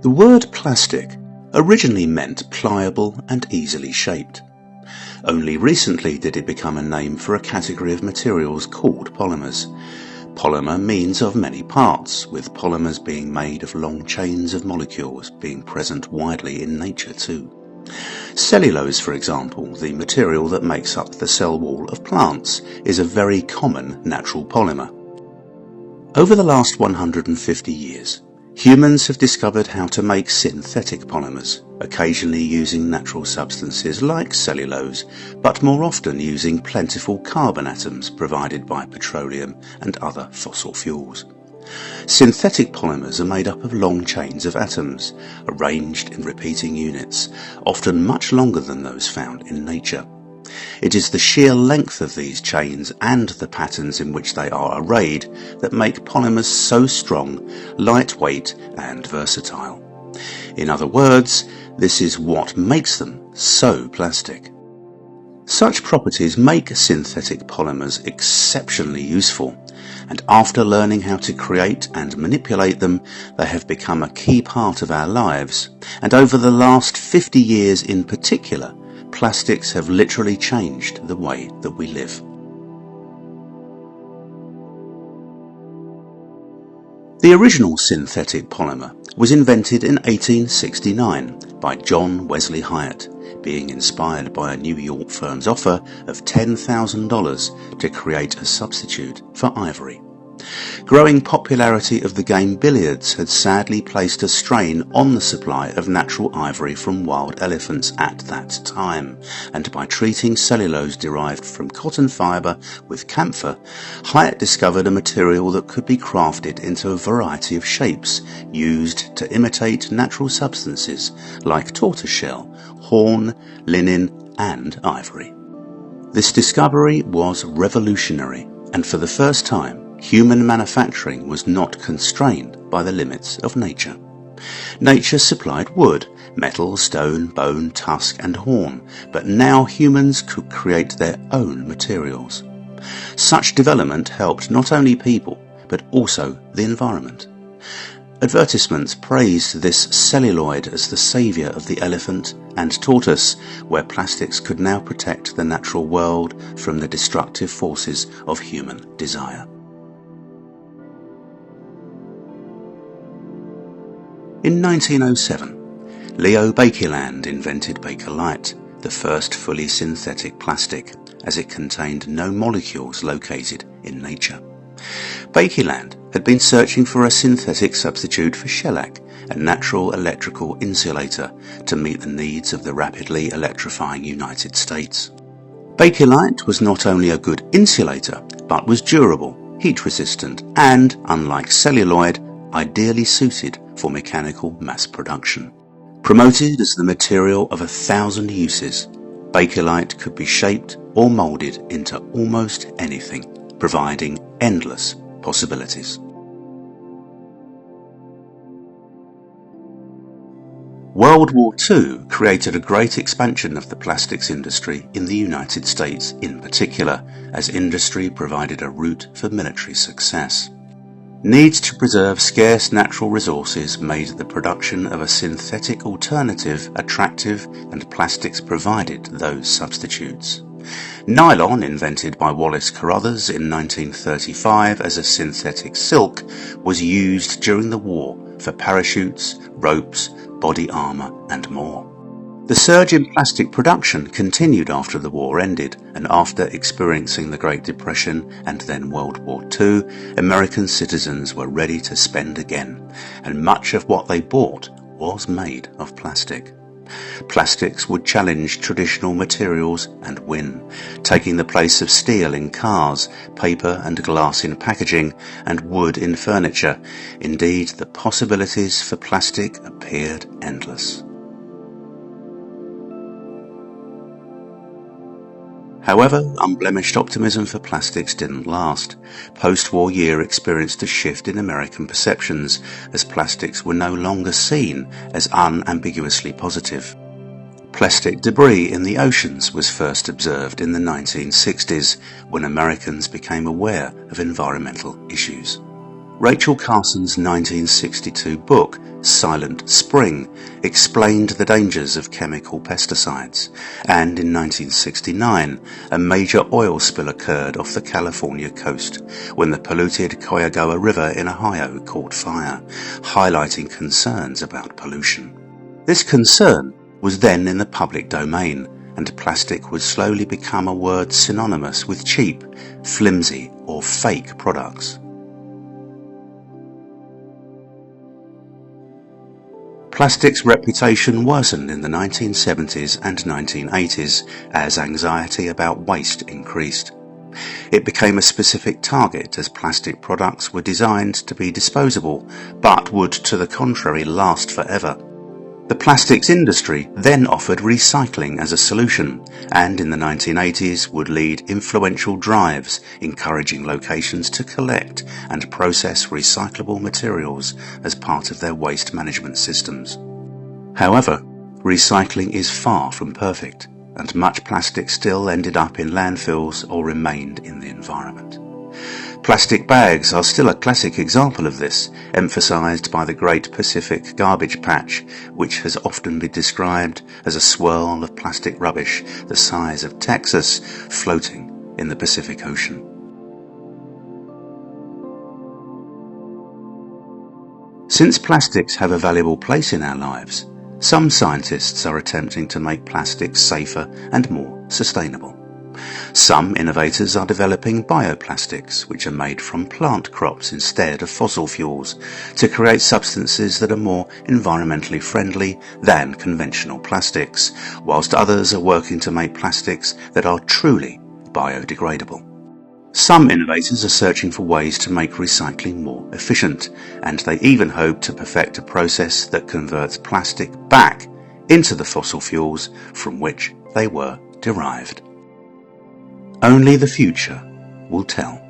The word plastic originally meant pliable and easily shaped. Only recently did it become a name for a category of materials called polymers. Polymer means of many parts, with polymers being made of long chains of molecules being present widely in nature too. Cellulose, for example, the material that makes up the cell wall of plants, is a very common natural polymer. Over the last 150 years, humans have discovered how to make synthetic polymers, occasionally using natural substances like cellulose, but more often using plentiful carbon atoms provided by petroleum and other fossil fuels. Synthetic polymers are made up of long chains of atoms, arranged in repeating units, often much longer than those found in nature. It is the sheer length of these chains and the patterns in which they are arrayed that make polymers so strong, lightweight and versatile. In other words, this is what makes them so plastic. Such properties make synthetic polymers exceptionally useful, and after learning how to create and manipulate them, they have become a key part of our lives, and over the last 50 years in particular, plastics have literally changed the way that we live. The original synthetic polymer was invented in 1869 by John Wesley Hyatt, being inspired by a New York firm's offer of $10,000 to create a substitute for ivory. Growing popularity of the game billiards had sadly placed a strain on the supply of natural ivory from wild elephants at that time, and by treating cellulose derived from cotton fibre with camphor, Hyatt discovered a material that could be crafted into a variety of shapes, used to imitate natural substances like tortoiseshell, horn, linen and ivory. This discovery was revolutionary, and for the first time, human manufacturing was not constrained by the limits of nature. Nature supplied wood, metal, stone, bone, tusk and horn, but now humans could create their own materials. Such development helped not only people, but also the environment. Advertisements praised this celluloid as the saviour of the elephant and tortoise, where plastics could now protect the natural world from the destructive forces of human desire. In 1907, Leo Baekeland invented Bakelite, the first fully synthetic plastic, as it contained no molecules located in nature. Baekeland had been searching for a synthetic substitute for shellac, a natural electrical insulator, to meet the needs of the rapidly electrifying United States. Bakelite was not only a good insulator, but was durable, heat-resistant, and, unlike celluloid, ideally suited for mechanical mass production. Promoted as the material of 1,000 uses, Bakelite could be shaped or moulded into almost anything, providing endless possibilities. World War II created a great expansion of the plastics industry in the United States in particular, as industry provided a route for military success. Needs to preserve scarce natural resources made the production of a synthetic alternative attractive, and plastics provided those substitutes. Nylon, invented by Wallace Carruthers in 1935 as a synthetic silk, was used during the war for parachutes, ropes, body armour and more. The surge in plastic production continued after the war ended, and after experiencing the Great Depression and then World War II, American citizens were ready to spend again, and much of what they bought was made of plastic. Plastics would challenge traditional materials and win, taking the place of steel in cars, paper and glass in packaging, and wood in furniture. Indeed, the possibilities for plastic appeared endless. However, unblemished optimism for plastics didn't last. Post-war year experienced a shift in American perceptions, as plastics were no longer seen as unambiguously positive. Plastic debris in the oceans was first observed in the 1960s, when Americans became aware of environmental issues. Rachel Carson's 1962 book, Silent Spring, explained the dangers of chemical pesticides, and in 1969 a major oil spill occurred off the California coast when the polluted Cuyahoga River in Ohio caught fire, highlighting concerns about pollution. This concern was then in the public domain, and plastic would slowly become a word synonymous with cheap, flimsy or fake products. Plastic's reputation worsened in the 1970s and 1980s as anxiety about waste increased. It became a specific target as plastic products were designed to be disposable, but would to the contrary last forever. The plastics industry then offered recycling as a solution, and in the 1980s would lead influential drives encouraging locations to collect and process recyclable materials as part of their waste management systems. However, recycling is far from perfect, and much plastic still ended up in landfills or remained in the environment. Plastic bags are still a classic example of this, emphasized by the Great Pacific Garbage Patch, which has often been described as a swirl of plastic rubbish the size of Texas floating in the Pacific Ocean. Since plastics have a valuable place in our lives, some scientists are attempting to make plastics safer and more sustainable. Some innovators are developing bioplastics, which are made from plant crops instead of fossil fuels, to create substances that are more environmentally friendly than conventional plastics, whilst others are working to make plastics that are truly biodegradable. Some innovators are searching for ways to make recycling more efficient, and they even hope to perfect a process that converts plastic back into the fossil fuels from which they were derived. Only the future will tell.